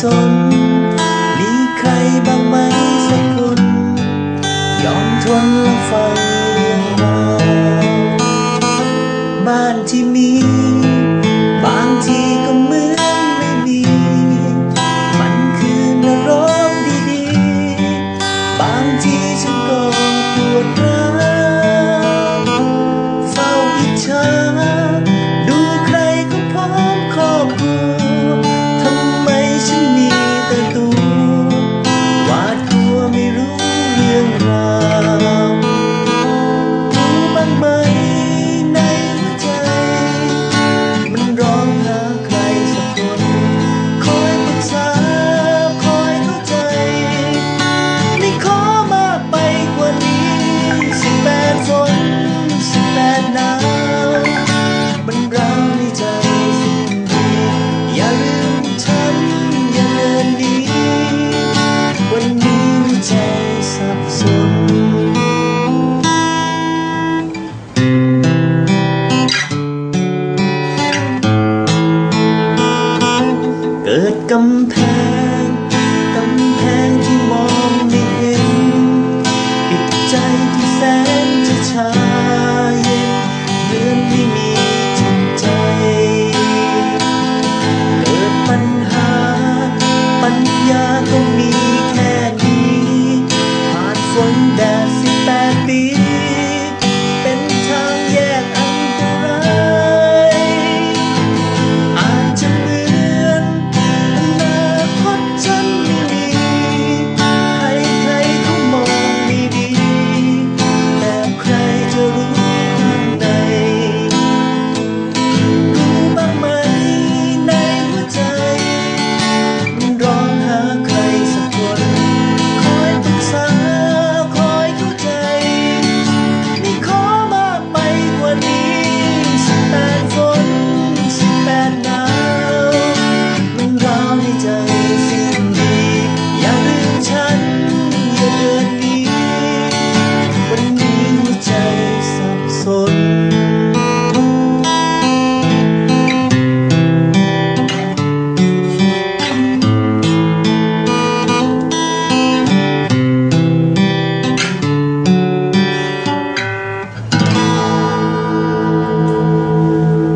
สนมีใครบ้างไหมสักคนยอมทนและฟังเรื่องราวบ้านที่มีบางทีก็เหมือนไม่มีมันคือนรกดีๆบางทีฉันก็ปวดร้าวเฝ้าอิจฉาดูใครก็พร้อมครอบครัวทำไมฉันมีแต่ตัวหวาดกลัวไม่รู้เรื่องราวรู้บ้างไหมในหัวใจมันร้องหาใครสักคนคอยปรึกษาคอยเข้าใจไม่ขอมากไปกว่านี้18 ฝน18 หนาวมันร้าวในใจสิ่งดีอย่าลืมฉันอย่าเดินหนีวันนี้หัวใจสับสนเกิดกำแพง